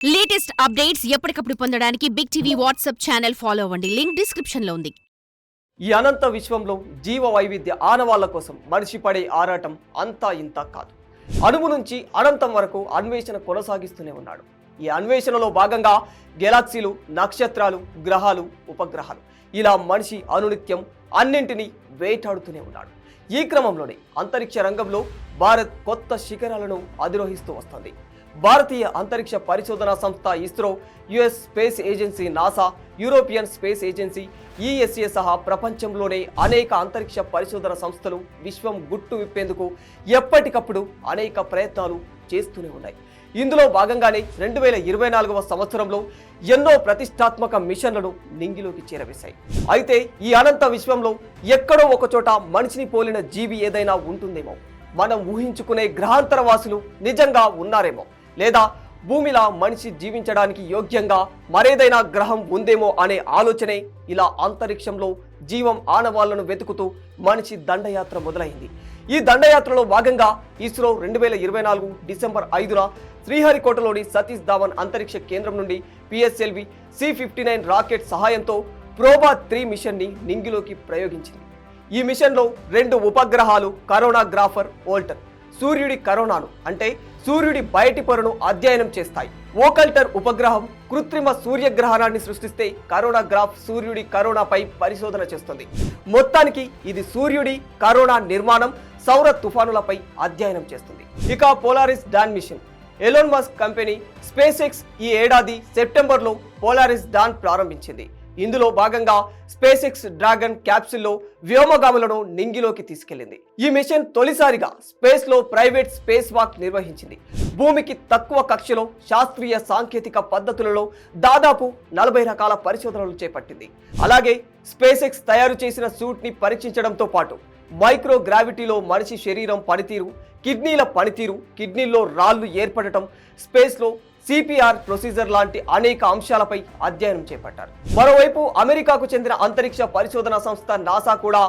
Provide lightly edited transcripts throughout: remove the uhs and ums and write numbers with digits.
Latest updates ఎప్పటికప్పుడు పొందడానికి big TV WhatsApp channel follow అవ్వండి. లింక్ డిస్క్రిప్షన్ లో ఉంది. ఈ అనంత విశ్వంలో జీవ వైవిధ్య ఆనవాళ్ల కోసం మనిషి పడే ఆరాటం అంతా ఇంత కాదు. అణువు నుంచి అనంతం వరకు అన్వేషణ కొనసాగిస్తూనే ఉన్నాడు. ఈ అన్వేషణలో భాగంగా గెలాక్సీలు, నక్షత్రాలు, గ్రహాలు, ఉపగ్రహాలు ఇలా మనిషి అనునిత్యం అన్నింటినీ వేటాడుతూనే ఉన్నాడు. ఈ క్రమంలోనే అంతరిక్ష రంగంలో భారత్ కొత్త శిఖరాలను అధిరోహిస్తూ వస్తుంది. భారతీయ అంతరిక్ష పరిశోధనా సంస్థ ISRO, US space agency NASA, European space agency ESA సహా ప్రపంచంలోనే అనేక అంతరిక్ష పరిశోధన సంస్థలు విశ్వం గుట్టు విప్పేందుకు ఎప్పటికప్పుడు అనేక ప్రయత్నాలు చేస్తూనే ఉన్నాయి. ఇందులో భాగంగానే 2024వ సంవత్సరంలో ఎన్నో ప్రతిష్టాత్మక మిషన్లను నింగిలోకి చేరవేశాయి. అయితే ఈ అనంత విశ్వంలో ఎక్కడో ఒకచోట మనిషిని పోలిన జీవి ఏదైనా ఉంటుందేమో, మనం ఊహించుకునే గ్రహాంతర వాసులు నిజంగా ఉన్నారేమో, లేదా భూమిలా మనిషి జీవించడానికి యోగ్యంగా మరేదైనా గ్రహం ఉందేమో అనే ఆలోచనే ఇలా అంతరిక్షంలో జీవం ఆనవాళ్లను వెతుకుతూ మనిషి దండయాత్ర మొదలైంది. ఈ దండయాత్రలో భాగంగా ఇస్రో 2024 డిసెంబర్ 5న శ్రీహరికోటలోని సతీష్ ధావన్ అంతరిక్ష కేంద్రం నుండి పిఎస్ఎల్వి C-59 రాకెట్ సహాయంతో ప్రోబా 3 మిషన్ని నింగిలోకి ప్రయోగించింది. ఈ మిషన్లో 2 ఉపగ్రహాలు కరోనాగ్రాఫర్ వోల్టర్ సూర్యుడి కరోనాను అంటే సూర్యుడి బయటి పొరను అధ్యయనం చేస్తాయి. వోకల్టర్ ఉపగ్రహం కృత్రిమ సూర్యగ్రహణాన్ని సృష్టిస్తే కరోనాగ్రాఫ్ సూర్యుడి కరోనాపై పరిశోధన చేస్తుంది. మొత్తానికి ఇది సూర్యుడి కరోనా నిర్మాణం, సౌర తుఫానులపై అధ్యయనం చేస్తుంది. ఇక Polaris Dawn mission, Elon Musk company SpaceX ఈ ఏడాది సెప్టెంబర్లో పోలారిస్ డాన్ ప్రారంభించింది. ఇందులో భాగంగా స్పేస్ ఎక్స్ డ్రాగన్ క్యాప్సిల్లో వ్యోమగాములను నింగిలోకి తీసుకెళ్లింది. ఈ మిషన్ తొలిసారిగా స్పేస్ లో ప్రైవేట్ స్పేస్ వాక్ నిర్వహించింది. భూమికి తక్కువ కక్షలో శాస్త్రీయ సాంకేతిక పద్ధతులలో దాదాపు 40 రకాల పరిశోధనలు చేపట్టింది. అలాగే స్పేస్ ఎక్స్ తయారు చేసిన సూట్ ని పరీక్షించడంతో పాటు మైక్రో గ్రావిటీలో మనిషి శరీరం పనితీరు, కిడ్నీల పనితీరు, కిడ్నీల్లో రాళ్లు ఏర్పడటం, స్పేస్ లో సిపిఆర్ ప్రొసీజర్ లాంటి అనేక అంశాలపై అధ్యయనం చేపట్టారు. మరోవైపు అమెరికాకు చెందిన అంతరిక్ష పరిశోధనా సంస్థ నాసా కూడా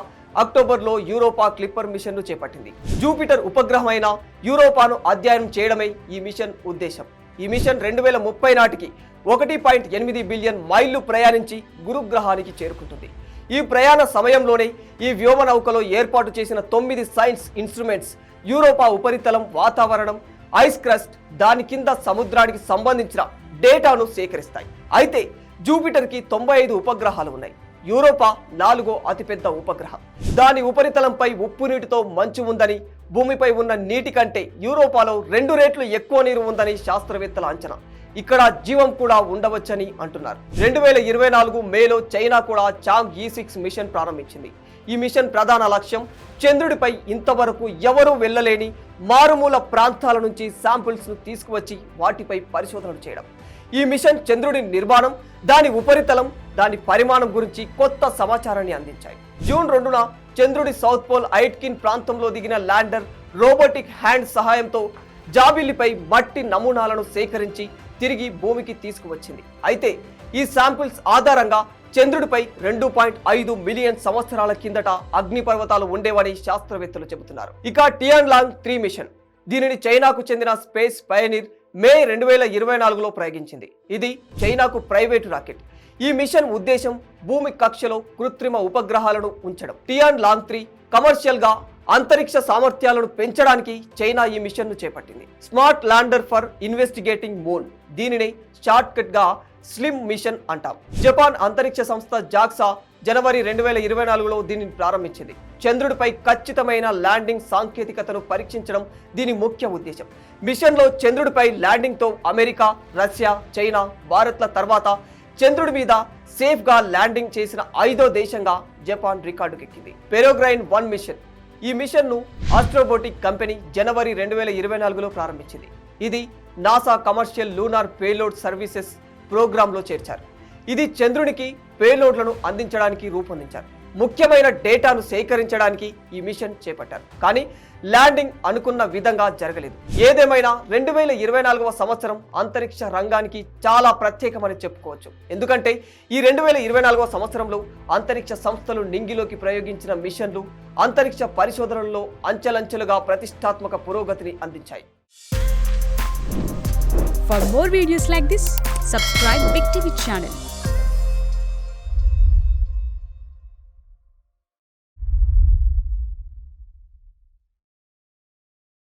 అక్టోబర్లో యూరోపా క్లిప్పర్ మిషన్ను చేపట్టింది. జూపిటర్ ఉపగ్రహమైన యూరోపాను అధ్యయనం చేయడమే ఈ మిషన్ ఉద్దేశం. ఈ మిషన్ 2030 నాటికి 1.8 బిలియన్ మైళ్లు ప్రయాణించి గురుగ్రహానికి చేరుకుంటుంది. ఈ ప్రయాణ సమయంలోనే ఈ వ్యోమ నౌకలో ఏర్పాటు చేసిన 9 సైన్స్ ఇన్స్ట్రుమెంట్స్ యూరోపా ఉపరితలం, వాతావరణం, ఐస్ క్రస్ట్, దాని కింద సముద్రానికి సంబంధించిన డేటాను సేకరిస్తాయి. అయితే జూపిటర్కి 95 ఉపగ్రహాలు ఉన్నాయి. యూరోపా 4వ అతిపెద్ద ఉపగ్రహం. దాని ఉపరితలంపై ఉప్పు నీటితో మంచు ఉందని, భూమిపై ఉన్న నీటి కంటే యూరోపాలో 2 రెట్లు ఎక్కువ నీరు ఉందని శాస్త్రవేత్తల అంచనా. ఇక్కడ జీవం కూడా ఉండవచ్చని అంటున్నారు. 2024 మేలో చైనా కూడా చాంగ్ E6 మిషన్ ప్రారంభించింది. ఈ మిషన్ ప్రధాన లక్ష్యం చంద్రుడిపై ఇంతవరకు ఎవరూ వెళ్ళలేని మారుమూల ప్రాంతాల నుంచి శాంపిల్స్ ను తీసుకువచ్చి వాటిపై పరిశోధనలు చేయడం. ఈ మిషన్ చంద్రుడి నిర్మాణం, దాని ఉపరితలం, దాని పరిమాణం గురించి కొత్త సమాచారాన్ని అందించాయి. జూన్ 2న చంద్రుడి సౌత్ పోల్ ఐట్కిన్ ప్రాంతంలో దిగిన ల్యాండర్ రోబోటిక్ హ్యాండ్ సహాయంతో జాబిల్లిపై మట్టి నమూనాలను సేకరించి తిరిగి భూమికి తీసుకువచ్చింది. అయితే ఈ శాంపిల్స్ ఆధారంగా చంద్రుడిపై 2.5 మిలియన్ సంవత్సరాల కిందట అగ్నిపర్వతాలు ఉండేవని శాస్త్రవేత్తలు చెబుతున్నారు. ఇక టియాన్లాంగ్ 3 మిషన్, దీనిని చైనాకు చెందిన స్పేస్ పయనీర్ మే 2024లో ప్రయోగించింది. ఇది చైనాకు ప్రైవేటు రాకెట్. ఈ మిషన్ ఉద్దేశం భూమి కక్షలో కృత్రిమ ఉపగ్రహాలను ఉంచడం. టియాన్లాంగ్ 3 కమర్షియల్ గా అంతరిక్ష సామర్థ్యాలను పెంచడానికి చైనా ఈ మిషన్ను చేపట్టింది. Smart lander for investigating moon, దీనిని షార్ట్ కట్ గా స్లిమ్ మిషన్ అంటాం. జపాన్ అంతరిక్ష సంస్థ జాక్సా జనవరి 2024లో దీనిని ప్రారంభించింది. చంద్రుడిపై ఖచ్చితమైన ల్యాండింగ్ సాంకేతికతను పరీక్షించడం దీని ముఖ్య ఉద్దేశం. మిషన్లో చంద్రుడిపై ల్యాండింగ్తో అమెరికా, రష్యా, చైనా, భారత్ల తర్వాత చంద్రుడి మీద సేఫ్ గా ల్యాండింగ్ చేసిన 5వ దేశంగా జపాన్ రికార్డుకెక్కింది. పెరోగ్రైన్ 1 మిషన్, ఈ మిషన్ను ఆస్ట్రోబోటిక్ కంపెనీ జనవరి 2024లో ప్రారంభించింది. ఇది NASA commercial lunar payload services ప్రోగ్రాంలో చేర్చారు. ఇది చంద్రునికి పేలోడ్లను అందించడానికి రూపొందించారు. ముఖ్యమైన డేటాను సేకరించడానికి ఈ మిషన్ చేపట్టారు. కానీ ల్యాండింగ్ అనుకున్న విధంగా జరగలేదు. ఏదేమైనా 2024వ సంవత్సరం అంతరిక్ష రంగానికి చాలా ప్రత్యేకమని చెప్పుకోవచ్చు. ఎందుకంటే ఈ 2024వ సంవత్సరంలో అంతరిక్ష సంస్థలు నింగిలోకి ప్రయోగించిన మిషన్లు అంతరిక్ష పరిశోధనల్లో అంచెలంచెలుగా ప్రతిష్టాత్మక పురోగతిని అందించాయి. For more videos like this, subscribe Big TV channel.